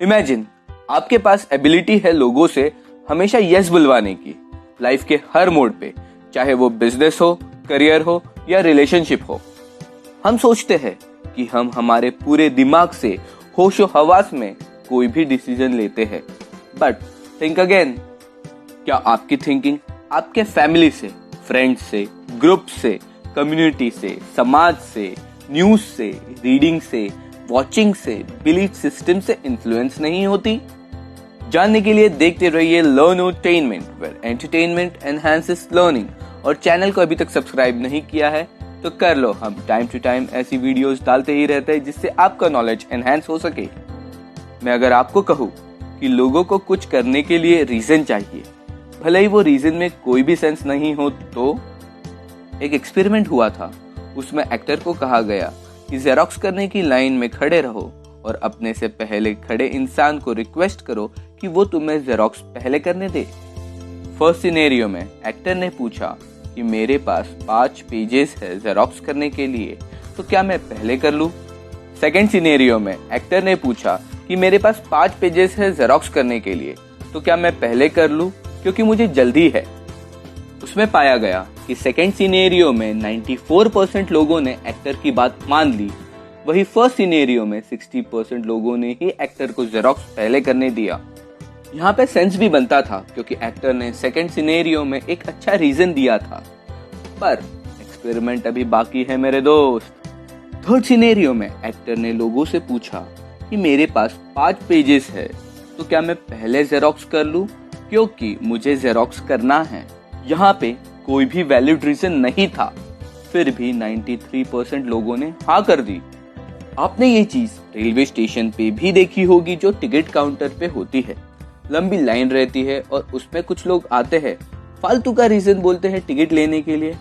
Imagine आपके पास ability है लोगों से हमेशा यस बुलवाने की, लाइफ के हर मोड पे, चाहे वो बिजनेस हो, करियर हो या रिलेशनशिप हो। हम सोचते हैं कि हम हमारे पूरे दिमाग से होशो हवास में कोई भी डिसीजन लेते हैं, बट थिंक अगेन, क्या आपकी थिंकिंग आपके फैमिली से, फ्रेंड्स से, ग्रुप से, कम्युनिटी से, समाज से, न्यूज से, रीडिंग से, वॉचिंग से, बिलीफ सिस्टम से इन्फ्लुएंस नहीं होती? जानने के लिए देखते रहिए लर्नोटेनमेंट, वेयर एंटरटेनमेंट एनहांसेस लर्निंग। और चैनल को अभी तक सब्सक्राइब नहीं किया है तो कर लो, हम टाइम टू टाइम ऐसी वीडियोस डालते ही रहते हैं जिससे आपका नॉलेज एनहांस हो सके। मैं अगर आपको कहूँ कि लोगों को कुछ करने के लिए रीजन चाहिए, भले ही वो रीजन में कोई भी सेंस नहीं हो, तो एक एक्सपेरिमेंट हुआ था। उसमें एक्टर को कहा गया कि जेरोक्स करने की लाइन में खड़े रहो और अपने से पहले खड़े इंसान को रिक्वेस्ट करो कि वो तुम्हें जेरोक्स पहले करने दे। फर्स्ट सिनेरियो में एक्टर ने पूछा कि मेरे पास 5 पेजेस है जेरोक्स करने के लिए, तो क्या मैं पहले कर लूं? सेकंड सिनेरियो में एक्टर ने पूछा कि मेरे पास 5 पेजेस है जेरोक्स करने के लिए, तो क्या मैं पहले कर लूं क्योंकि मुझे जल्दी है। उसमें पाया गया कि सेकंड सिनेरियो में 94% लोगों ने एक्टर की बात मान ली, वही फर्स्ट सिनेरियो में 60% लोगों ने ही एक्टर को जेरोक्स पहले करने दिया। यहाँ पे सेंस भी बनता था क्योंकि एक्टर ने सेकंड सिनेरियो में एक अच्छा रीजन दिया था, पर एक्सपेरिमेंट अभी बाकी है मेरे दोस्त। थर्ड सिनेरियो में एक्टर ने लोगों से पूछा कि मेरे पास 5 पेजेस है, तो क्या मैं पहले जेरोक्स कर लूं क्योंकि मुझे जेरोक्स करना है। यहाँ पे कोई भी वैलिड रीजन नहीं था, फिर भी 93% लोगों ने हाँ कर दी। आपने ये चीज रेलवे स्टेशन पे भी देखी होगी, जो टिकट काउंटर पे होती है। लंबी लाइन रहती है और उसमें कुछ लोग आते हैं, फालतू का रीजन बोलते हैं टिकट लेने के लिए।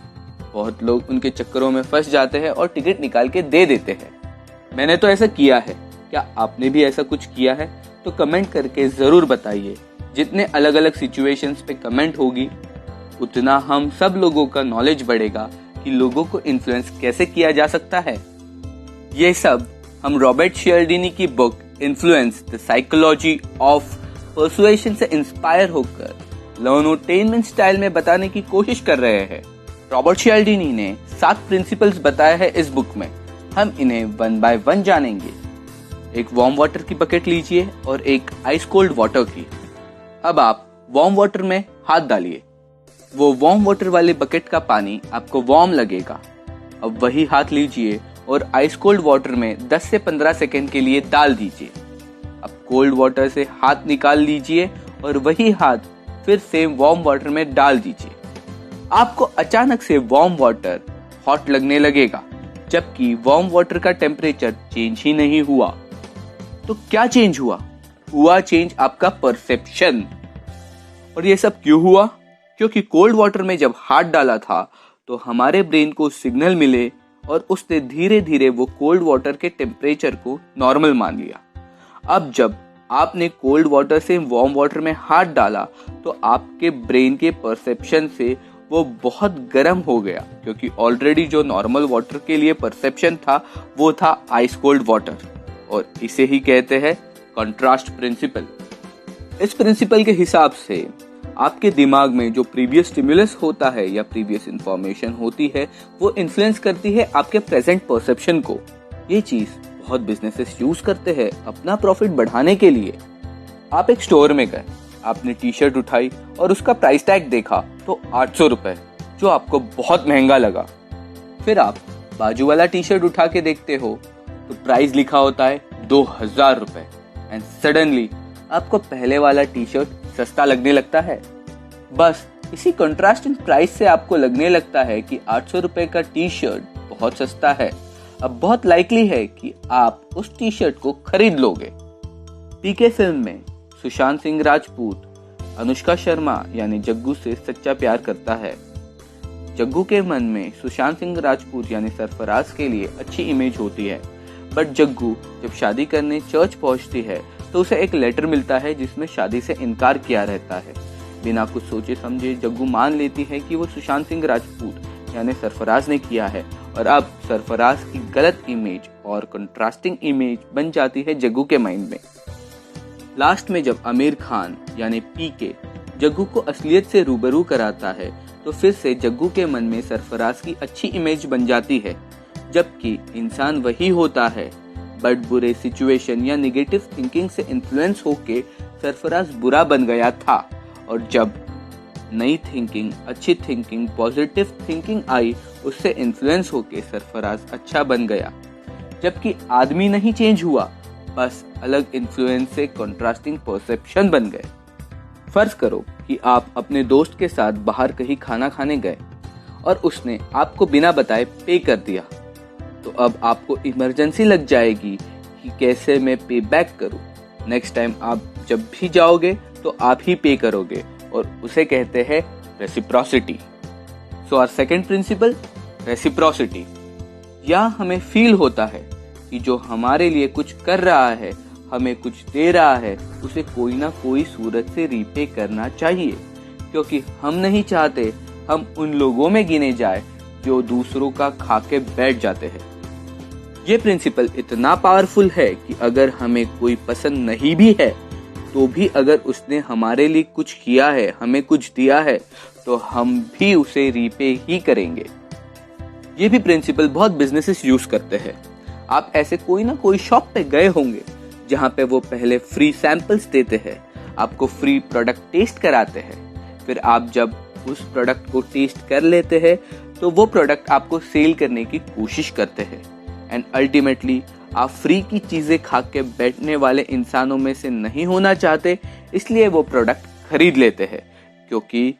बहुत लोग उनके चक्करों में फंस जाते हैं और टिकट निकाल के दे देते हैं। मैंने तो ऐसा किया है, क्या आपने भी ऐसा कुछ किया है? तो कमेंट करके जरूर बताइए। जितने अलग अलग सिचुएशंस पे कमेंट होगी, उतना हम सब लोगों का नॉलेज बढ़ेगा कि लोगों को इन्फ्लुएंस कैसे किया जा सकता है। ये सब हम रॉबर्ट चियाल्डिनी की book influence the psychology of persuasion से इंस्पायर होकर लर्नोटेनमेंट स्टाइल में बताने की कोशिश कर रहे हैं। रॉबर्ट चियाल्डिनी ने 7 प्रिंसिपल्स बताए हैं इस बुक में। हम इन्हें 1 बाय 1 जानेंगे। एक वार्म वाटर की बकेट लीजिए और एक आइस कोल्ड वाटर की। अब आप वार्म वाटर में हाथ डालिए। वो वार्म वाटर वाले बकेट का पानी आपको वार्म लगेगा। अब वही हाथ लीजिए और आइस कोल्ड वाटर में 10 से 15 सेकेंड के लिए डाल दीजिए। अब कोल्ड वाटर से हाथ निकाल लीजिए और वही हाथ फिर से वार्म वाटर में डाल दीजिए। आपको अचानक से वार्म वाटर हॉट लगने लगेगा, जबकि वार्म वाटर का टेम्परेचर चेंज ही नहीं हुआ। तो क्या चेंज हुआ? हुआ चेंज आपका परसेप्शन। और ये सब क्यों हुआ? क्योंकि कोल्ड वाटर में जब हाथ डाला था तो हमारे ब्रेन को सिग्नल मिले और उसने धीरे धीरे वो कोल्ड वाटर के टेम्परेचर को नॉर्मल मान लिया। अब जब आपने कोल्ड वाटर से वार्म वाटर में हाथ डाला तो आपके ब्रेन के परसेप्शन से वो बहुत गर्म हो गया, क्योंकि ऑलरेडी जो नॉर्मल वाटर के लिए परसेप्शन था वो था आइस कोल्ड वाटर। और इसे ही कहते हैं कंट्रास्ट प्रिंसिपल। इस प्रिंसिपल के हिसाब से आपके दिमाग में जो प्रीवियस स्टिमुलस होता है या प्रीवियस इंफॉर्मेशन होती है, वो इन्फ्लुएंस करती है आपके प्रेजेंट परसेप्शन को। ये चीज बहुत बिजनेसेस यूज करते हैं अपना प्रॉफिट बढ़ाने के लिए। आप एक स्टोर में गए, आपने टी शर्ट उठाई और उसका प्राइस टैग देखा तो 800 रुपए, जो आपको बहुत महंगा लगा। फिर आप बाजू वाला टी शर्ट उठा के देखते हो तो प्राइस लिखा होता है 2000 रुपए, एंड सडनली आपको पहले वाला टी शर्ट सस्ता लगने लगता है। बस इसी कंट्रास्टिंग प्राइस से आपको लगने लगता है कि 800 रुपए का टी शर्ट बहुत सस्ता है। अब बहुत लाइकली है कि आप उस टी शर्ट को खरीद लोगे। पीके फिल्म में सुशांत सिंह राजपूत अनुष्का शर्मा यानी जग्गू से सच्चा प्यार करता है। जग्गू के मन में सुशांत सिंह राजपूत यानी सरफराज के लिए अच्छी इमेज होती है, बट जग्गू जब शादी करने चर्च पहुंचती है तो उसे एक लेटर मिलता है जिसमें शादी से इनकार किया रहता है। बिना कुछ सोचे समझे जग्गू मान लेती है कि वो सुशांत सिंह राजपूत यानी सरफराज ने किया है, और अब सरफराज की गलत इमेज और कंट्रास्टिंग इमेज बन जाती है जग्गू के माइंड में। लास्ट में जब आमिर खान यानी पीके जग्गू को असलियत से रूबरू कराता है तो फिर से जग्गू के मन में सरफराज की अच्छी इमेज बन जाती है, जबकि इंसान वही होता है बट बुरे सिचुएशन या नेगेटिव थिंकिंग से इन्फ्लुएंस होके सरफराज बुरा बन गया था। और जब नई थिंकिंग, अच्छी थिंकिंग, पॉजिटिव थिंकिंग आई, उससे इन्फ्लुएंस होके सरफराज अच्छा बन गया। जबकि आदमी नहीं चेंज हुआ, बस अलग इन्फ्लुएंस से कंट्रास्टिंग परसेप्शन बन गए। फर्ज करो कि आप अपने दोस्त के साथ बाहर कहीं खाना खाने गए और उसने आपको बिना बताए पे कर दिया, तो अब आपको इमरजेंसी लग जाएगी कि कैसे मैं पे बैक करूं। नेक्स्ट टाइम आप जब भी जाओगे तो आप ही पे करोगे और उसे कहते हैं reciprocity. So our second principle, reciprocity. या हमें फील होता है कि जो हमारे लिए कुछ कर रहा है, हमें कुछ दे रहा है, उसे कोई ना कोई सूरत से रीपे करना चाहिए, क्योंकि हम नहीं चाहते हम उन लोगों में गिने जाए जो दूसरों का खा के बैठ जाते हैं। ये प्रिंसिपल इतना पावरफुल है कि अगर हमें कोई पसंद नहीं भी है तो भी अगर उसने हमारे लिए कुछ किया है, हमें कुछ दिया है, तो हम भी उसे रीपे ही करेंगे। ये भी प्रिंसिपल बहुत बिजनेसेस यूज करते हैं। आप ऐसे कोई ना कोई शॉप पे गए होंगे जहाँ पे वो पहले फ्री सैंपल्स देते हैं, आपको फ्री प्रोडक्ट टेस्ट कराते हैं, फिर आप जब उस प्रोडक्ट को टेस्ट कर लेते हैं तो वो प्रोडक्ट आपको सेल करने की कोशिश करते हैं एंड अल्टीमेटली आप फ्री की चीजें खा के बैठने वाले इंसानों में से नहीं होना चाहते, इसलिए वो प्रोडक्ट खरीद लेते हैं क्योंकि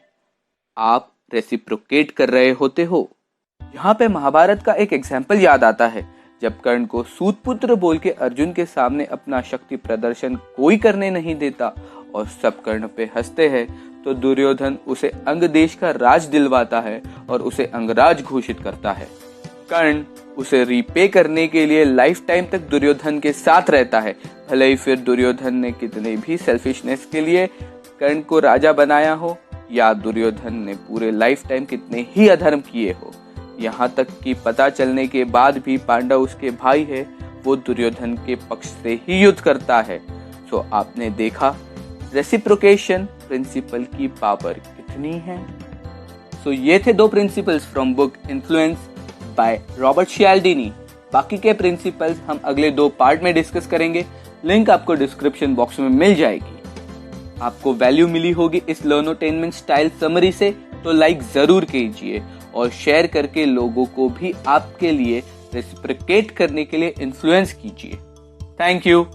आप रेसिप्रोकेट कर रहे होते हो। यहाँ पे महाभारत का एक एग्जाम्पल याद आता है, जब कर्ण को सूतपुत्र बोल के अर्जुन के सामने अपना शक्ति प्रदर्शन कोई करने नहीं देता और सब कर्ण पे हंसते हैं, तो दुर्योधन उसे अंग देश का राज दिलवाता है और उसे अंगराज घोषित करता है। कर्ण उसे रीपे करने के लिए लाइफ टाइम तक दुर्योधन के साथ रहता है, भले ही फिर दुर्योधन ने कितने भी सेल्फिशनेस के लिए कर्ण को राजा बनाया हो या दुर्योधन ने पूरे लाइफ टाइम कितने ही अधर्म किए हो। यहाँ तक कि पता चलने के बाद भी पांडव उसके भाई है, वो दुर्योधन के पक्ष से ही युद्ध करता है। सो आपने देखा रेसिप्रोकेशन प्रिंसिपल की पावर कितनी है। सो ये थे 2 principles from book influence by Robert Cialdini. बाकी के प्रिंसिपल्स हम अगले 2 पार्ट में डिस्कस करेंगे। लिंक आपको डिस्क्रिप्शन बॉक्स में मिल जाएगी। आपको वैल्यू मिली होगी इस लर्नोटेनमेंट स्टाइल समरी से, तो लाइक जरूर कीजिए और शेयर करके लोगों को भी आपके लिए रेसिप्रोकेट करने के लिए इन्फ्लुएंस कीजिए। Thank you.